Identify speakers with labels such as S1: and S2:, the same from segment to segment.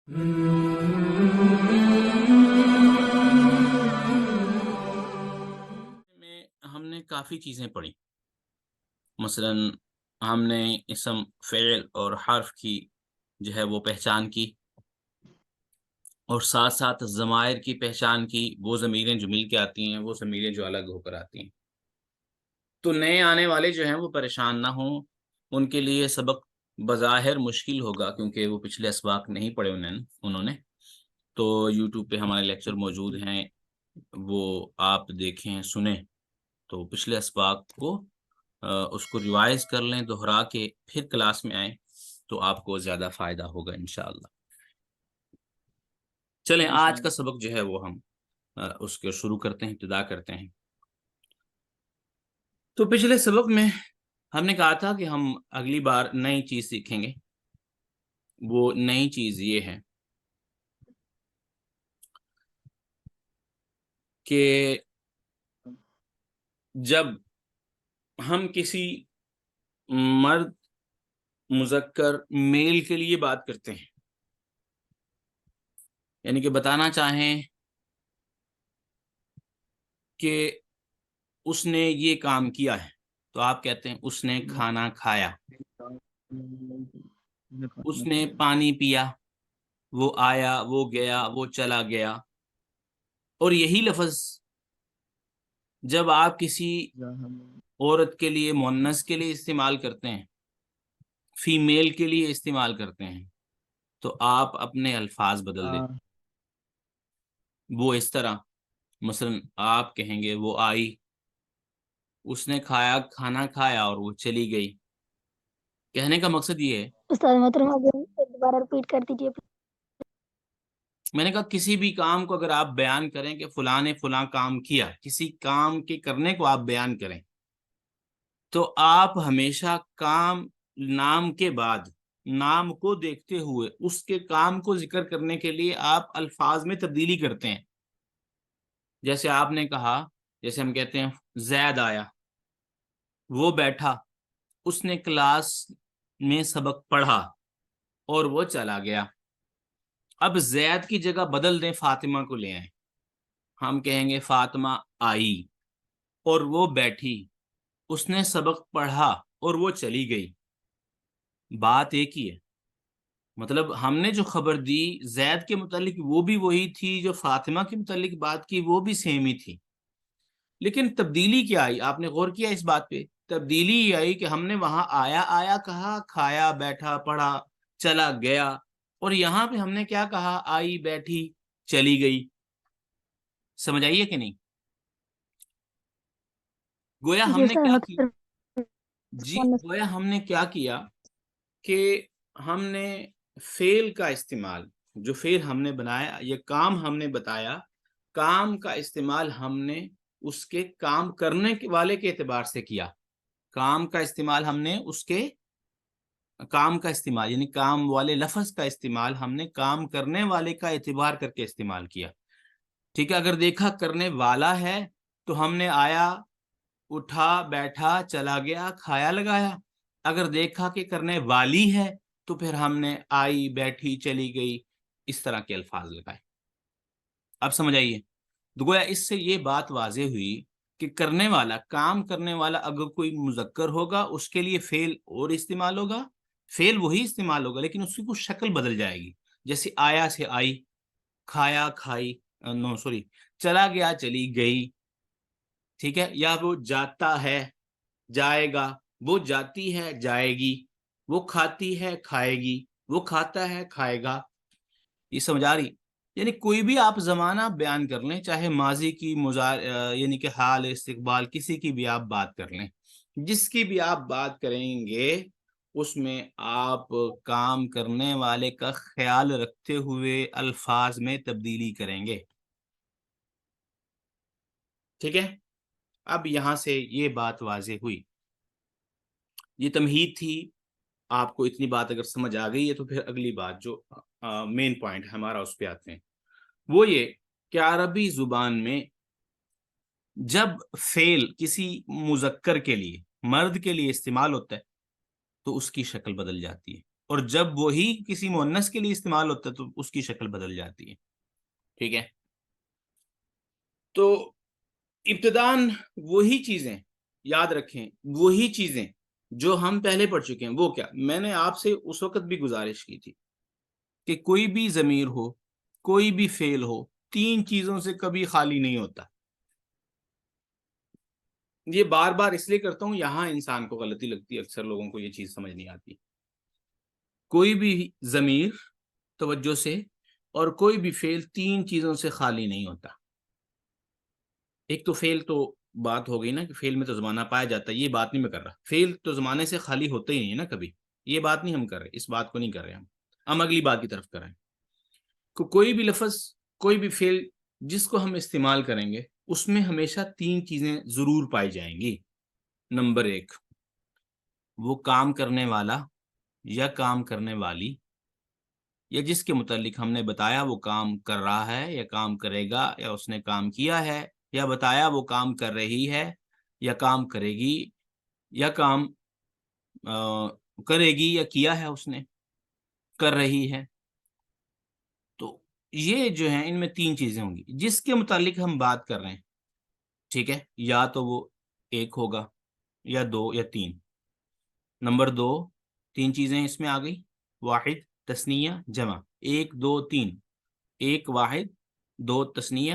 S1: میں ہم نے کافی چیزیں پڑھی، مثلاً ہم نے اسم، فعل اور حرف کی جو ہے وہ پہچان کی، اور ساتھ ساتھ ضمائر کی پہچان کی، وہ ضمیریں جو مل کے آتی ہیں، وہ ضمیریں جو الگ ہو کر آتی ہیں۔ تو نئے آنے والے جو ہیں وہ پریشان نہ ہوں، ان کے لیے سبق بظاہر مشکل ہوگا کیونکہ وہ پچھلے اسباق نہیں پڑھے انہوں نے۔ تو یوٹیوب پہ ہمارے لیکچر موجود ہیں، وہ آپ دیکھیں، سنیں، تو پچھلے اسباق کو اس کو ریوائز کر لیں، دہرا کے پھر کلاس میں آئیں تو آپ کو زیادہ فائدہ ہوگا انشاءاللہ۔ چلیں آج کا سبق جو ہے وہ ہم اس کو شروع کرتے ہیں، ابتدا کرتے ہیں۔ تو پچھلے سبق میں ہم نے کہا تھا کہ ہم اگلی بار نئی چیز سیکھیں گے، وہ نئی چیز یہ ہے کہ جب ہم کسی مرد مذکر میل کے لیے بات کرتے ہیں، یعنی کہ بتانا چاہیں کہ اس نے یہ کام کیا ہے، تو آپ کہتے ہیں اس نے کھانا کھایا، اس نے پانی پیا، وہ آیا، وہ گیا، وہ چلا گیا۔ اور یہی لفظ جب آپ کسی عورت کے لیے، مؤنث کے لیے استعمال کرتے ہیں، فیمیل کے لیے استعمال کرتے ہیں، تو آپ اپنے الفاظ بدل دیتے ہیں۔ وہ اس طرح، مثلا آپ کہیں گے وہ آئی، اس نے کھایا، کھانا کھایا اور وہ چلی گئی۔ کہنے کا مقصد یہ ہے،
S2: استاد محترم دوبارہ ریپیٹ کر دیجیے۔
S1: میں نے کہا کسی بھی کام کو اگر آپ بیان کریں کہ فلاں نے فلاں کام کیا، کسی کام کے کرنے کو آپ بیان کریں، تو آپ ہمیشہ کام نام کے بعد، نام کو دیکھتے ہوئے اس کے کام کو ذکر کرنے کے لیے آپ الفاظ میں تبدیلی کرتے ہیں۔ جیسے آپ نے کہا، جیسے ہم کہتے ہیں زید آیا، وہ بیٹھا، اس نے کلاس میں سبق پڑھا اور وہ چلا گیا۔ اب زید کی جگہ بدل دیں، فاطمہ کو لے آئیں، ہم کہیں گے فاطمہ آئی اور وہ بیٹھی، اس نے سبق پڑھا اور وہ چلی گئی۔ بات ایک ہی ہے، مطلب ہم نے جو خبر دی زید کے متعلق وہ بھی وہی تھی، جو فاطمہ کے متعلق بات کی وہ بھی سیم ہی تھی، لیکن تبدیلی کیا آئی؟ آپ نے غور کیا اس بات پہ؟ تبدیلی یہ آئی کہ ہم نے وہاں آیا آیا کہا، کھایا، بیٹھا، پڑھا، چلا گیا، اور یہاں پہ ہم نے کیا کہا؟ آئی، بیٹھی، چلی گئی۔ سمجھ آئیے کہ نہیں؟ گویا ہم نے کیا کی؟ جی، گویا ہم نے کیا کیا کہ ہم نے فعل کا استعمال، جو فعل ہم نے بنایا، یہ کام ہم نے بتایا، کام کا استعمال ہم نے اس کے کام کرنے والے کے اعتبار سے کیا۔ کام کا استعمال ہم نے اس کے کام کا استعمال، یعنی کام والے لفظ کا استعمال ہم نے کام کرنے والے کا اعتبار کر کے استعمال کیا۔ ٹھیک ہے، اگر دیکھا کرنے والا ہے تو ہم نے آیا، اٹھا، بیٹھا، چلا گیا، کھایا لگایا۔ اگر دیکھا کہ کرنے والی ہے تو پھر ہم نے آئی، بیٹھی، چلی گئی، اس طرح کے الفاظ لگائے۔ اب سمجھ آئیے، تو گویا اس سے یہ بات واضح ہوئی کہ کرنے والا، کام کرنے والا اگر کوئی مذکر ہوگا اس کے لیے فعل اور استعمال ہوگا، فعل وہی استعمال ہوگا لیکن اس کی کچھ شکل بدل جائے گی، جیسے آیا سے آئی، کھایا کھائی، نو سوری، چلا گیا چلی گئی، ٹھیک ہے، یا وہ جاتا ہے جائے گا، وہ جاتی ہے جائے گی، وہ کھاتی ہے کھائے گی، وہ کھاتا ہے کھائے گا۔ یہ سمجھ آ رہی؟ یعنی کوئی بھی آپ زمانہ بیان کر لیں، چاہے ماضی کی، یعنی کہ حال، استقبال، کسی کی بھی آپ بات کر لیں، جس کی بھی آپ بات کریں گے اس میں آپ کام کرنے والے کا خیال رکھتے ہوئے الفاظ میں تبدیلی کریں گے۔ ٹھیک ہے، اب یہاں سے یہ بات واضح ہوئی، یہ تمہید تھی۔ آپ کو اتنی بات اگر سمجھ آ گئی ہے تو پھر اگلی بات جو مین پوائنٹ ہے ہمارا، اس پہ آتے ہیں۔ وہ یہ کہ عربی زبان میں جب فعل کسی مذکر کے لیے، مرد کے لیے استعمال ہوتا ہے تو اس کی شکل بدل جاتی ہے۔ اور جب وہی کسی مؤنث کے لیے استعمال ہوتا ہے تو اس کی شکل بدل جاتی ہے. ٹھیک ہے. تو ابتداً وہی چیزیں یاد رکھیں، وہی چیزیں جو ہم پہلے پڑھ چکے ہیں. وہ کیا؟ میں نے آپ سے اس وقت بھی گزارش کی تھی کہ کوئی بھی ضمیر ہو، کوئی بھی فعل ہو، تین چیزوں سے کبھی خالی نہیں ہوتا. یہ بار بار اس لیے کرتا ہوں، یہاں انسان کو غلطی لگتی ہے، اکثر لوگوں کو یہ چیز سمجھ نہیں آتی. کوئی بھی ضمیر، توجہ سے، اور کوئی بھی فعل تین چیزوں سے خالی نہیں ہوتا. ایک تو فعل، تو بات ہو گئی نا کہ فعل میں تو زمانہ پایا جاتا ہے، یہ بات نہیں میں کر رہا. فعل تو زمانے سے خالی ہوتے ہی نہیں ہے نا کبھی، یہ بات نہیں ہم کر رہے، اس بات کو نہیں کر رہے ہم اگلی بات کی طرف کر رہے ہیں. کوئی بھی لفظ، کوئی بھی فعل جس کو ہم استعمال کریں گے اس میں ہمیشہ تین چیزیں ضرور پائی جائیں گی. نمبر ایک، وہ کام کرنے والا یا کام کرنے والی، یا جس کے متعلق ہم نے بتایا وہ کام کر رہا ہے یا کام کرے گا یا اس نے کام کیا ہے، یا بتایا وہ کام کر رہی ہے یا کام کرے گی، یا کام کرے گی یا کیا ہے اس نے، کر رہی ہے. تو یہ جو ہیں ان میں تین چیزیں ہوں گی جس کے متعلق ہم بات کر رہے ہیں. ٹھیک ہے. یا تو وہ ایک ہوگا یا دو یا تین. نمبر دو، تین چیزیں اس میں آ گئی، واحد، تثنیہ، جمع. ایک دو تین، ایک واحد، دو تثنیہ،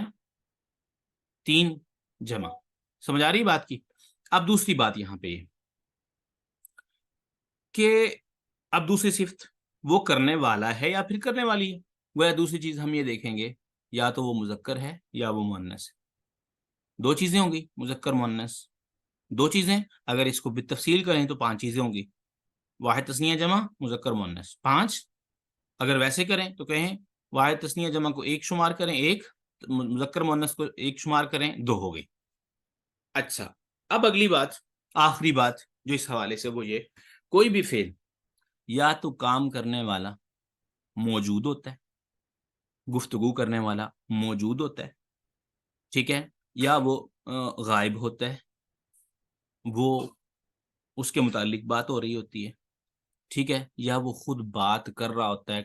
S1: تین جمع. سمجھ آ رہی بات کی؟ اب دوسری بات یہاں پہ یہ کہ اب دوسری صفت، وہ کرنے والا ہے یا پھر کرنے والی ہے. وہ دوسری چیز ہم یہ دیکھیں گے، یا تو وہ مذکر ہے یا وہ مؤنث ہے. دو چیزیں ہوں گی، مذکر مؤنث. دو چیزیں اگر اس کو بالتفصیل کریں تو پانچ چیزیں ہوں گی، واحد تثنیہ جمع مذکر مؤنث، پانچ. اگر ویسے کریں تو کہیں واحد تثنیہ جمع کو ایک شمار کریں ایک، مذکر مؤنث کو ایک شمار کریں دو ہو گئی. اچھا، اب اگلی بات، آخری بات جو اس حوالے سے وہ یہ، کوئی بھی فعل یا تو کام کرنے والا موجود ہوتا ہے، گفتگو کرنے والا موجود ہوتا ہے، ٹھیک ہے، یا وہ غائب ہوتا ہے، وہ اس کے متعلق بات ہو رہی ہوتی ہے، ٹھیک ہے، یا وہ خود بات کر رہا ہوتا ہے،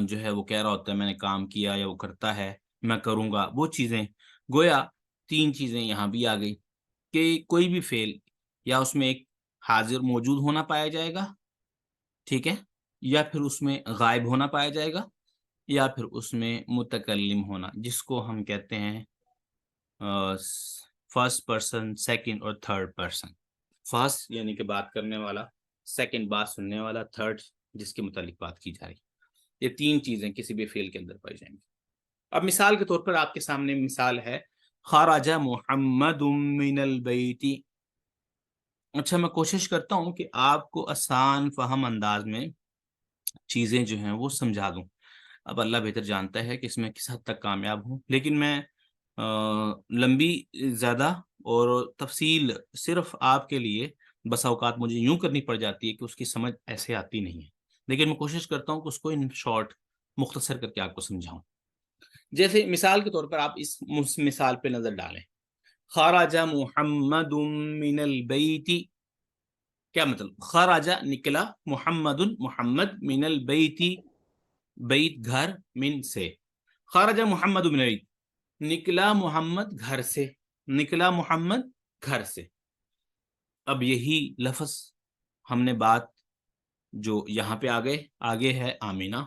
S1: جو ہے وہ کہہ رہا ہوتا ہے میں نے کام کیا، یا وہ کرتا ہے میں کروں گا. وہ چیزیں گویا تین چیزیں یہاں بھی آ گئی کہ کوئی بھی فعل یا اس میں ایک حاضر موجود ہونا پایا جائے گا، ٹھیک ہے، یا پھر اس میں غائب ہونا پایا جائے گا، یا پھر اس میں متکلم ہونا، جس کو ہم کہتے ہیں فرسٹ پرسن، سیکنڈ اور تھرڈ پرسن. فرسٹ یعنی کہ بات کرنے والا، سیکنڈ بات سننے والا، تھرڈ جس کے متعلق بات کی جا رہی. یہ تین چیزیں کسی بھی فعل کے اندر پائی جائیں گی. اب مثال کے طور پر آپ کے سامنے مثال ہے، خرج محمد من البیت. اچھا، میں کوشش کرتا ہوں کہ آپ کو آسان فہم انداز میں چیزیں جو ہیں وہ سمجھا دوں. اب اللہ بہتر جانتا ہے کہ اس میں کس حد تک کامیاب ہوں، لیکن میں لمبی زیادہ اور تفصیل صرف آپ کے لیے بسا اوقات مجھے یوں کرنی پڑ جاتی ہے کہ اس کی سمجھ ایسے آتی نہیں ہے، لیکن میں کوشش کرتا ہوں کہ اس کو ان شارٹ مختصر کر کے آپ کو سمجھاؤں. جیسے مثال کے طور پر آپ اس مثال پہ نظر ڈالیں، خرج محمد من البیت. کیا مطلب؟ خرج نکلا، محمد محمد، من البیت بیت گھر، من سے. خرج محمد من البیت، نکلا محمد گھر سے، نکلا محمد گھر سے. اب یہی لفظ ہم نے بات جو یہاں پہ آگے ہے آمینہ.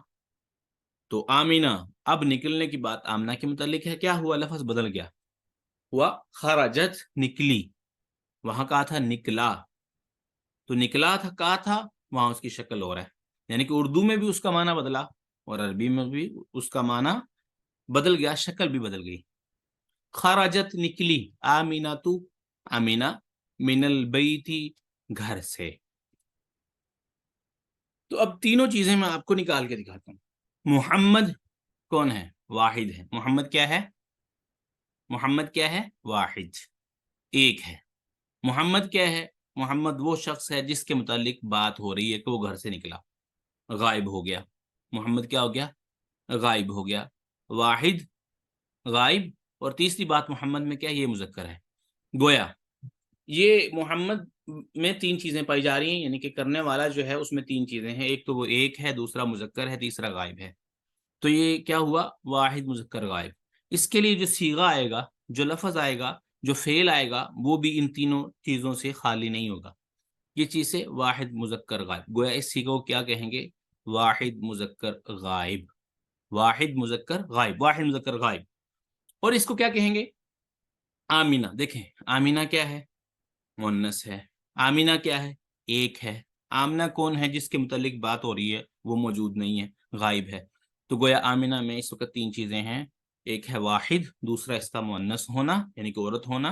S1: تو آمینہ، اب نکلنے کی بات آمنہ کے متعلق ہے. کیا ہوا؟ لفظ بدل گیا، ہوا خرجت، نکلی. وہاں کہا تھا نکلا، تو نکلا تھا کہا تھا، وہاں اس کی شکل ہو رہا ہے. یعنی کہ اردو میں بھی اس کا معنی بدلا اور عربی میں بھی اس کا معنی بدل گیا، شکل بھی بدل گئی. خرجت، نکلی، آمینہ تو، آمینہ، من البیت، گھر سے. تو اب تینوں چیزیں میں آپ کو نکال کے دکھاتا ہوں. محمد کون ہے؟ واحد ہے. محمد کیا ہے؟ محمد کیا ہے؟ واحد، ایک ہے. محمد کیا ہے؟ محمد وہ شخص ہے جس کے متعلق بات ہو رہی ہے کہ وہ گھر سے نکلا، غائب ہو گیا. محمد کیا ہو گیا؟ غائب ہو گیا. واحد، غائب، اور تیسری بات محمد میں کیا ہے؟ یہ مذکر ہے. گویا یہ محمد میں تین چیزیں پائی جا رہی ہیں، یعنی کہ کرنے والا جو ہے اس میں تین چیزیں ہیں، ایک تو وہ ایک ہے، دوسرا مذکر ہے، تیسرا غائب ہے. تو یہ کیا ہوا؟ واحد مذکر غائب. اس کے لیے جو صیغہ آئے گا، جو لفظ آئے گا، جو فعل آئے گا، وہ بھی ان تینوں چیزوں سے خالی نہیں ہوگا. یہ چیز سے واحد مذکر غائب، گویا اس صیغہ کو کیا کہیں گے؟ واحد مذکر غائب. واحد مذکر غائب، واحد مذکر غائب. اور اس کو کیا کہیں گے؟ آمینہ. دیکھیں آمینہ کیا ہے؟ مؤنث ہے. آمینہ کیا ہے؟ ایک ہے. آمنہ کون ہے جس کے متعلق بات ہو رہی ہے؟ وہ موجود نہیں ہے، غائب ہے. تو گویا آمینہ میں اس وقت تین چیزیں ہیں، ایک ہے واحد، دوسرا اس کا مؤنث ہونا یعنی کہ عورت ہونا،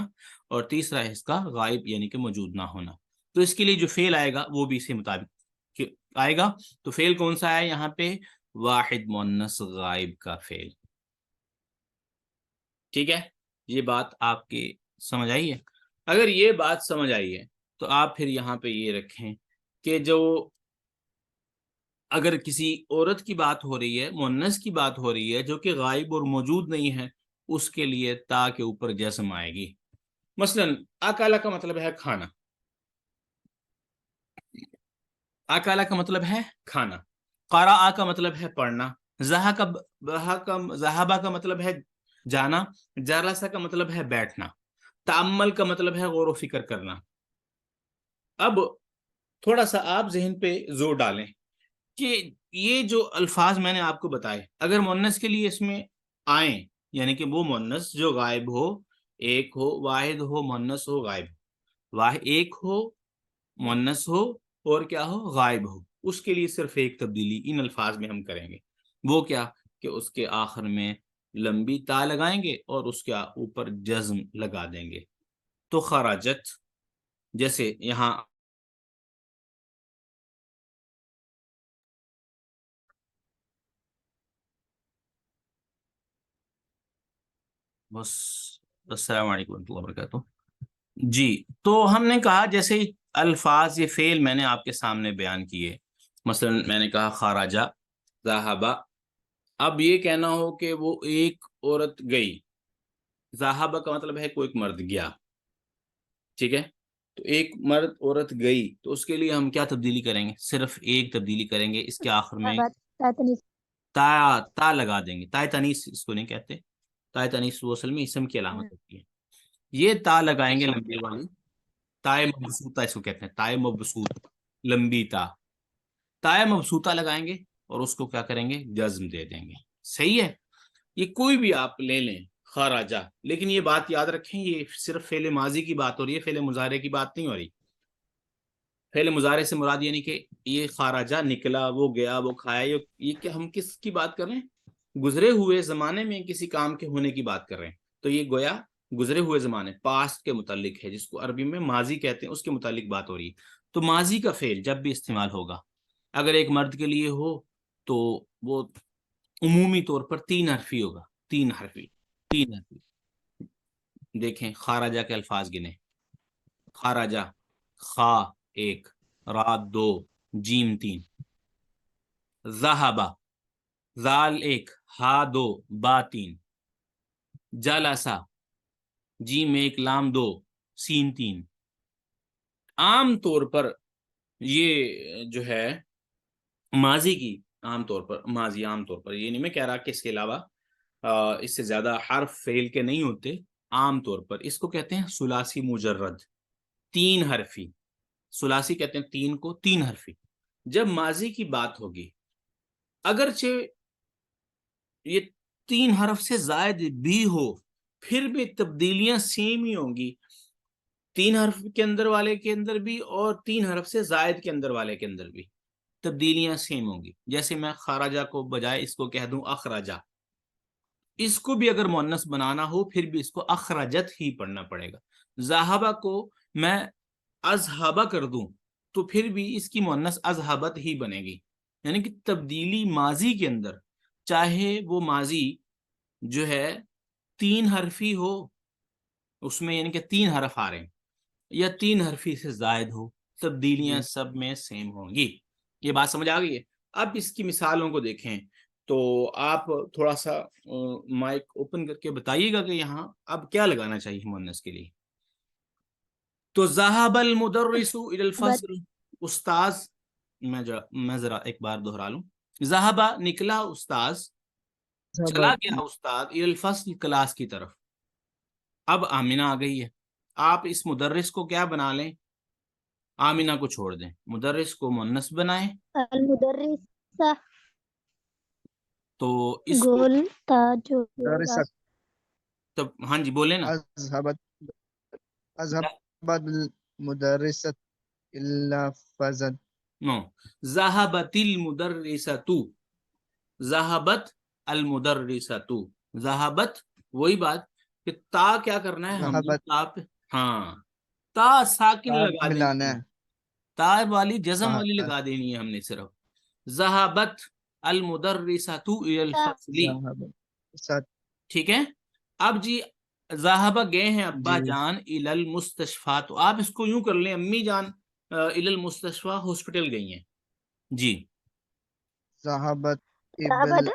S1: اور تیسرا ہے اس کا غائب یعنی کہ موجود نہ ہونا. تو اس کے لیے جو فعل آئے گا وہ بھی اسی مطابق آئے گا. تو فعل کون سا ہے یہاں پہ؟ واحد مؤنث غائب کا فعل. ٹھیک ہے، یہ بات آپ کی سمجھ آئی ہے؟ اگر یہ بات سمجھ آئی ہے تو آپ پھر یہاں پہ یہ رکھیں کہ جو اگر کسی عورت کی بات ہو رہی ہے، مؤنث کی بات ہو رہی ہے جو کہ غائب اور موجود نہیں ہے، اس کے لیے تا کے اوپر جزم آئے گی. مثلا اکالا کا مطلب ہے کھانا، اکالا کا مطلب ہے کھانا. قرأ کا مطلب ہے پڑھنا. ذہبا کا مطلب ہے جانا. جلسہ کا مطلب ہے بیٹھنا. تأمل کا مطلب ہے غور و فکر کرنا. اب تھوڑا سا آپ ذہن پہ زور ڈالیں کہ یہ جو الفاظ میں نے آپ کو بتائے اگر مؤنث کے لیے اس میں آئیں، یعنی کہ وہ مؤنث جو غائب ہو، ایک ہو، واحد ہو، مؤنث ہو، غائب ہو، واحد ایک ہو، مؤنث ہو، اور کیا ہو؟ غائب ہو، اس کے لیے صرف ایک تبدیلی ان الفاظ میں ہم کریں گے. وہ کیا؟ کہ اس کے آخر میں لمبی تا لگائیں گے اور اس کے اوپر جزم لگا دیں گے. تو خراجت، جیسے یہاں بس. السلام علیکم ورحمۃ اللہ وبرکاتہ. جی، تو ہم نے کہا جیسے الفاظ، یہ فعل میں نے آپ کے سامنے بیان کیے. مثلا میں نے کہا خراجہ، ذہبہ. اب یہ کہنا ہو کہ وہ ایک عورت گئی، ذہبہ کا مطلب ہے کوئی ایک مرد گیا. ٹھیک ہے، تو ایک مرد عورت گئی، تو اس کے لیے ہم کیا تبدیلی کریں گے؟ صرف ایک تبدیلی کریں گے، اس کے آخر میں تا لگا دیں گے. تائے تنیس اس کو نہیں کہتے، تائے تنیس وہ اصل میں اسم کی علامت ہوتی ہے. یہ تا لگائیں گے لمبی والی، تائے مبسوطہ اس کو کہتے ہیں، تائے مبسوط، لمبی تا. تائے مبسوطہ لگائیں گے اور اس کو کیا کریں گے؟ جزم دے دیں گے. صحیح ہے، یہ کوئی بھی آپ لے لیں خراجہ. لیکن یہ بات یاد رکھیں، یہ صرف فعل ماضی کی بات ہو رہی ہے، فعل مضارع کی بات نہیں ہو رہی. فعل مضارع سے مراد یعنی کہ یہ خراجہ نکلا، وہ گیا، وہ کھایا، یہ کہ ہم کس کی بات کر رہے ہیں؟ گزرے ہوئے زمانے میں کسی کام کے ہونے کی بات کر رہے ہیں. تو یہ گویا گزرے ہوئے زمانے، پاسٹ کے متعلق ہے، جس کو عربی میں ماضی کہتے ہیں، اس کے متعلق بات ہو رہی ہے. تو ماضی کا فعل جب بھی استعمال ہوگا، اگر ایک مرد کے لیے ہو تو وہ عمومی طور پر تین حرفی ہوگا. تین حرفی. دیکھیں خارجہ کے الفاظ گنے: خارجہ، خا ایک، را دو، جیم تین. ذہبہ، زال ایک، ہا دو، با تین. جلسہ، جیم ایک، لام دو، سین تین. عام طور پر یہ جو ہے ماضی کی، عام طور پر ماضی، عام طور پر یہ نہیں میں کہہ رہا کہ اس کے علاوہ اس سے زیادہ حرف فعل کے نہیں ہوتے، عام طور پر اس کو کہتے ہیں ثلاثی مجرد، تین حرفی. ثلاثی کہتے ہیں تین کو، تین حرفی. جب ماضی کی بات ہوگی، اگرچہ یہ تین حرف سے زائد بھی ہو، پھر بھی تبدیلیاں سیم ہی ہوں گی، تین حرف کے اندر والے کے اندر بھی اور تین حرف سے زائد کے اندر والے کے اندر بھی تبدیلیاں سیم ہوں گی. جیسے میں خراجہ کو بجائے اس کو کہہ دوں اخراجہ، اس کو بھی اگر مؤنث بنانا ہو پھر بھی اس کو اخرجت ہی پڑھنا پڑے گا. ذہبہ کو میں اذہبہ کر دوں تو پھر بھی اس کی مؤنث اذہبت ہی بنے گی. یعنی کہ تبدیلی ماضی کے اندر، چاہے وہ ماضی جو ہے تین حرفی ہو، اس میں یعنی کہ تین حرف آ رہے ہیں، یا تین حرفی سے زائد ہو، تبدیلیاں سب میں سیم ہوں گی. یہ بات سمجھ آ گئی ہے؟ اب اس کی مثالوں کو دیکھیں تو آپ تھوڑا سا مائک اوپن کر کے بتائیے گا کہ یہاں اب کیا لگانا چاہیے مؤنث کے لیے. تو ذهب المدرس الى الفصل، استاذ، میں ذرا ایک بار دہرا لوں، ذهب نکلا استاذ، چلا گیا استاد الى الفصل کلاس کی طرف. اب آمینہ آ گئی ہے، آپ اس مدرس کو کیا بنا لیں، آمینہ کو چھوڑ دیں، مدرس کو مؤنث بنائیں.
S2: المدرسہ
S1: تو اس
S2: گول تا جو
S1: تب ہاں جی بولے نا.
S3: اذهبت المدرسة إلا فزت.
S1: نو، ذهبت المدرسۃ، ذهبت المدرسۃ، ذهبت وہی بات کہ تا کیا کرنا ہے ہم نے
S3: ذهبت
S1: تا پہ، ہاں تا ساکن لگا
S3: ملانا
S1: دینی ہے،
S3: ہے.
S1: تا والی جزم والی
S3: صحت.
S1: لگا دینی ہے ہم نے صرف. ذهبت المدرسۃ الى الفصل،
S3: ذهبت.
S1: ٹھیک ہے. اب جی ذهب گئے ہیں ابا
S3: جی.
S1: جان الى المستشفى، تو آپ اس کو یوں کر لیں امی جان الى المستشفى ہاسپٹل گئی ہیں. جی
S3: ذهبت
S2: ذهبت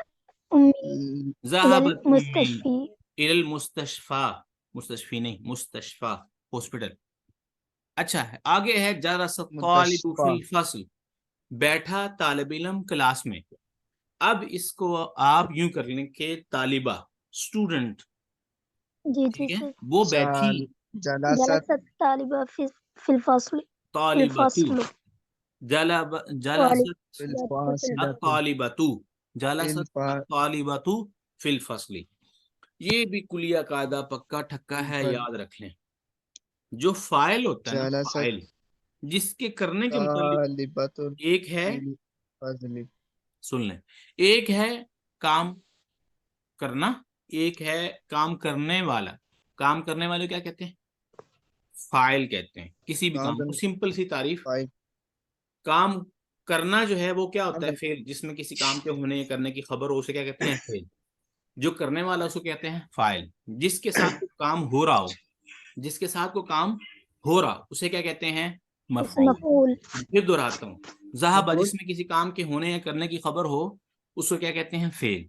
S2: أمي إلى
S1: ذهبت امی
S2: المستشفى
S1: الى المستشفى، مستشفی نہیں، مستشفى ہاسپٹل. اچھا ہے، آگے ہے جلس الطالب فی
S3: مستشفى.
S1: الفصل، بیٹھا طالب علم کلاس میں. اب اس کو آپ یوں کر لیں کہ طالبہ، اسٹوڈنٹ،
S2: جی
S1: ٹھیک ہے،
S2: سر.
S1: وہ بیٹھی،
S3: جلست
S2: جلست الطالبة في الفصل
S1: طالبۃ، جلست
S3: في الفاصلة
S1: الطالبۃ، جلست
S3: الفا-
S1: الطالبۃ فی الفصل. یہ بھی کلیہ قاعدہ پکا ٹھکا ہے، یاد رکھ لیں. جو فاعل ہوتا ہے نا،
S3: جلست
S1: فاعل جس کے کرنے کے متعلق
S3: طالبة
S1: ایک ہے،
S3: في الفصل.
S1: سن لیں، ایک ہے کام کرنا، ایک ہے کام کرنے والا. کام کرنے والے کیا کہتے ہیں، فاعل کہتے ہیں. کسی بھی کام کو، سمپل سی تعریف،
S3: فاعل.
S1: کام کرنا جو ہے وہ کیا ہوتا ہے، فعل، جس میں کسی کام کے ہونے یا کرنے کی خبر ہو، اسے کیا کہتے ہیں، فعل. جو کرنے والا اس کو کہتے ہیں فاعل. جس کے ساتھ کوئی کام ہو رہا ہو، جس کے ساتھ کوئی کام ہو رہا اسے کیا کہتے ہیں، مفعول.
S2: مفعول.
S1: پھر دہراتا ہوں، ذهب
S3: مفعول.
S1: جس میں کسی کام کے ہونے یا کرنے کی خبر ہو اس کو کیا کہتے ہیں، فعل.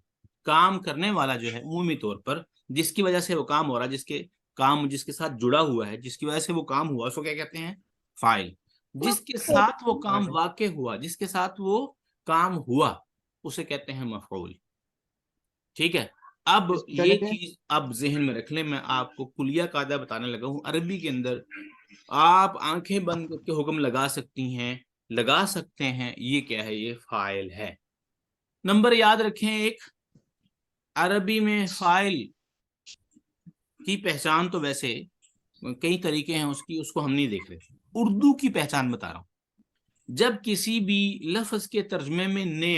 S1: کام کرنے والا جو ہے عمومی طور پر جس کی وجہ سے وہ کام ہو رہا، جس کے کام جس کے ساتھ جڑا ہوا ہے، جس کی وجہ سے وہ کام ہوا، اس کو کیا کہتے ہیں، فاعل. جس کے ساتھ وہ کام واقع ہوا، جس کے ساتھ وہ کام ہوا، اسے کہتے ہیں مفعول. ٹھیک ہے. اب
S3: کیا
S1: یہ
S3: کہتے ہیں؟
S1: چیز اب ذہن میں رکھ لیں، میں آپ کو کلیہ قاعدہ بتانے لگا ہوں. عربی کے اندر آپ آنکھیں بند کر کے حکم لگا سکتی ہیں، لگا سکتے ہیں. یہ کیا ہے، یہ فاعل ہے. نمبر یاد رکھیں، ایک عربی میں فاعل کی پہچان تو ویسے کئی طریقے ہیں اس کی، اس کو ہم نہیں دیکھ رہے. اردو کی پہچان بتا رہا ہوں. جب کسی بھی لفظ کے ترجمے میں نے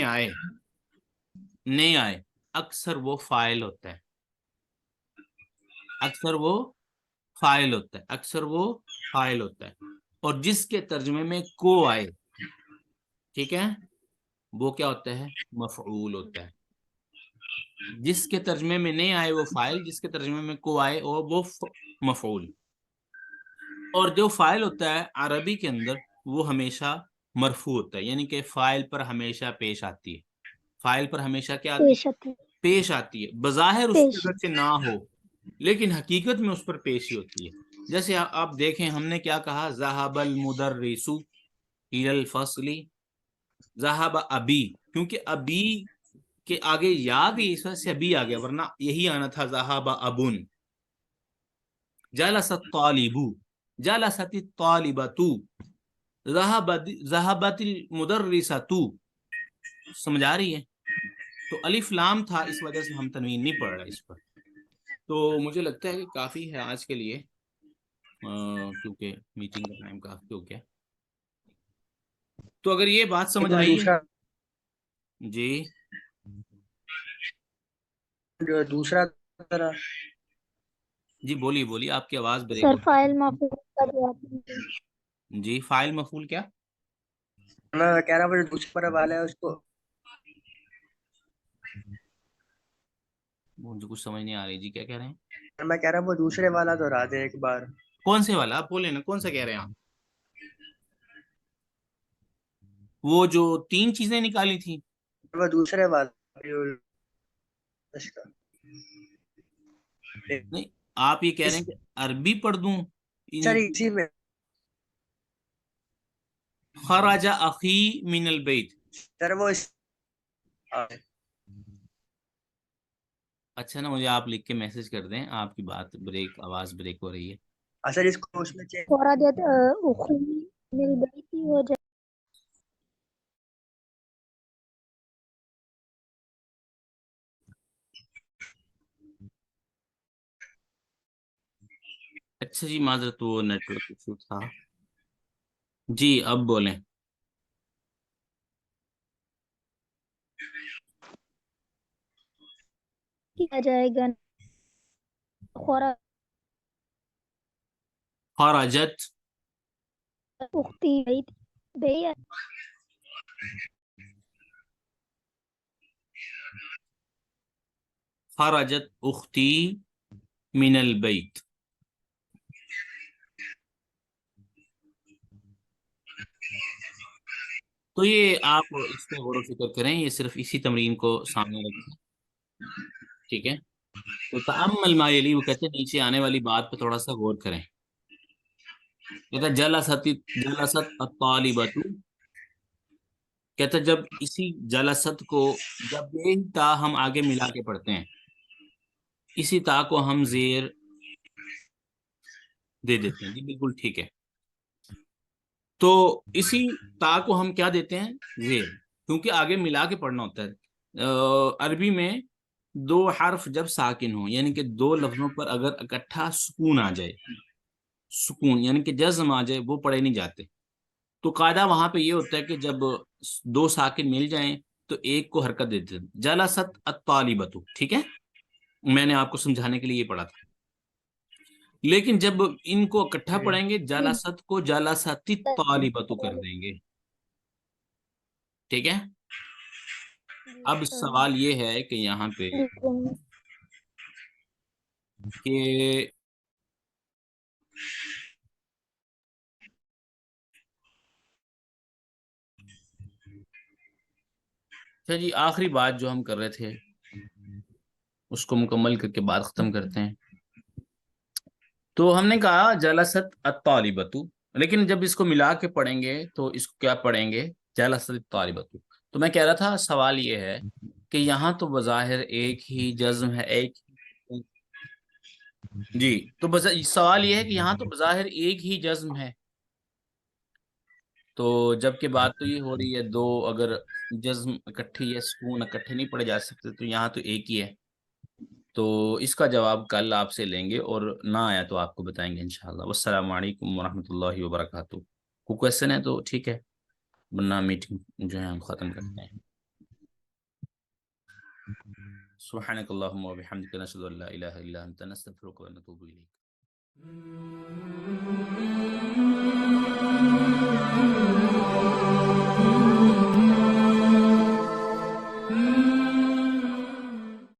S1: آئے اکثر وہ فاعل ہوتا ہے، اکثر وہ فاعل ہوتا ہے، اکثر وہ فاعل ہوتا ہے. اور جس کے ترجمے میں کو آئے، ٹھیک ہے، وہ کیا ہوتا ہے، مفعول ہوتا ہے. جس کے ترجمے میں نہیں آئے وہ فاعل، جس کے ترجمے میں کو آئے اور وہ مفعول. اور جو فاعل ہوتا ہے عربی کے اندر وہ ہمیشہ مرفوع ہوتا ہے، یعنی کہ فاعل پر ہمیشہ پیش آتی ہے. فاعل پر ہمیشہ کیا آتی ہے، پیش آتی ہے. بظاہر اس کی وجہ سے نہ ہو لیکن حقیقت میں اس پر پیش ہی ہوتی ہے. جیسے آپ دیکھیں ہم نے کیا کہا، ذهب المدرس الى الفصل، ذهب ابی، کیونکہ ابی کے آگے یا گئی اس وجہ سے ابھی آ گیا، ورنہ یہی آنا تھا ذهب ابن. جلس الطالب، جلست الطالبۃ، ذهبت المدرسۃ. سمجھ آ رہی ہے. تو الف لام تھا، اس وجہ سے ہم تنوین نہیں پڑھ رہے اس پر. تو مجھے لگتا ہے کہ کافی ہے آج کے لیے، کیونکہ میٹنگ کا ٹائم کافی ہو گیا. تو اگر یہ بات سمجھ آئی ہے، جی
S3: جو دوسرا طرح.
S1: جی بولیے بولیے، آپ کی آواز بریک
S2: سر
S1: ہو.
S2: فاعل مفعول کا جواب.
S1: جی فاعل مفعول کیا،
S3: میں کہہ رہا ہوں دوسرا والا ہے اس کو
S1: مجھے کچھ سمجھ نہیں آ رہی. جی کیا کہہ رہے ہیں،
S3: میں کہہ رہا ہوں وہ دوسرے والا دہرا دے ایک بار.
S1: کون سے والا، آپ بولے نا کون سا کہہ رہے ہیں آپ. وہ جو 3 چیزیں نکالی تھی،
S3: وہ دوسرے والا.
S1: نہیں آپ یہ کہہ رہے ہیں کہ عربی پڑھ دوں،
S3: سر اسی میں
S1: خرج اخی من البیت.
S3: سر وہ
S1: اچھا نا، مجھے آپ لکھ کے میسج کر دیں، آپ کی بات بریک، آواز بریک ہو رہی ہے.
S3: اصل اس کو اس میں
S2: خرجت اخی من البیت ہو جائے.
S1: اچھا جی، معذرت، وہ نیٹ ورک ایشو تھا. جی اب بولیں.
S2: کیا جائے گا.
S1: خرجت
S2: اختی بیت
S1: خرجت اختی من البیت. تو یہ آپ اس پہ غور و فکر کریں، یہ صرف اسی تمرین کو سامنے رکھیں. ٹھیک ہے، تو تأمل ما یلی، وہ کہتے ہیں نیچے آنے والی بات پہ تھوڑا سا غور کریں. کہتا ہے جلست الطالبۃ، کہتا ہے جب اسی جلست کو، جب یہ تا ہم آگے ملا کے پڑھتے ہیں، اسی تا کو ہم زیر دے دیتے ہیں. جی بالکل ٹھیک ہے. تو اسی تا کو ہم کیا دیتے ہیں؟ زیر، کیونکہ آگے ملا کے پڑھنا ہوتا ہے. عربی میں دو حرف جب ساکن ہوں، یعنی کہ دو لفظوں پر اگر اکٹھا سکون آ جائے، سکون یعنی کہ جزم آ جائے، وہ پڑھے نہیں جاتے. تو قاعدہ وہاں پہ یہ ہوتا ہے کہ جب دو ساکن مل جائیں تو ایک کو حرکت دیتے ہیں. جلست الطالبۃ، ٹھیک ہے، میں نے آپ کو سمجھانے کے لیے یہ پڑھا تھا. لیکن جب ان کو اکٹھا پڑھیں گے، جلست کو جلست الطالبۃ کر دیں گے. ٹھیک ہے. اب سوال یہ ہے کہ یہاں پہ کہ اچھا جی، آخری بات جو ہم کر رہے تھے اس کو مکمل کر کے بعد ختم کرتے ہیں. تو ہم نے کہا جلست الطالبۃ، لیکن جب اس کو ملا کے پڑھیں گے تو اس کو کیا پڑھیں گے؟ جلست الطالبۃ. تو میں کہہ رہا تھا سوال یہ ہے کہ یہاں تو بظاہر ایک ہی جزم ہے، ایک جی، تو سوال یہ ہے کہ یہاں تو بظاہر ایک ہی جزم ہے، تو جب کہ بات تو یہ ہو رہی ہے دو، اگر جزم اکٹھی یا سکون اکٹھے نہیں پڑے جا سکتے، تو یہاں تو ایک ہی ہے. تو اس کا جواب کل آپ سے لیں گے، اور نہ آیا تو آپ کو بتائیں گے انشاءاللہ. والسلام علیکم ورحمۃ اللہ وبرکاتہ. کوئی کویشچن ہے تو ٹھیک ہے، ورنہ میٹنگ جو ہے ہم ختم کرتے ہیں. سبحانک اللہم وبحمدک، نشہد ان لا الہ الا انت، نستغفرک ونتوب الیک.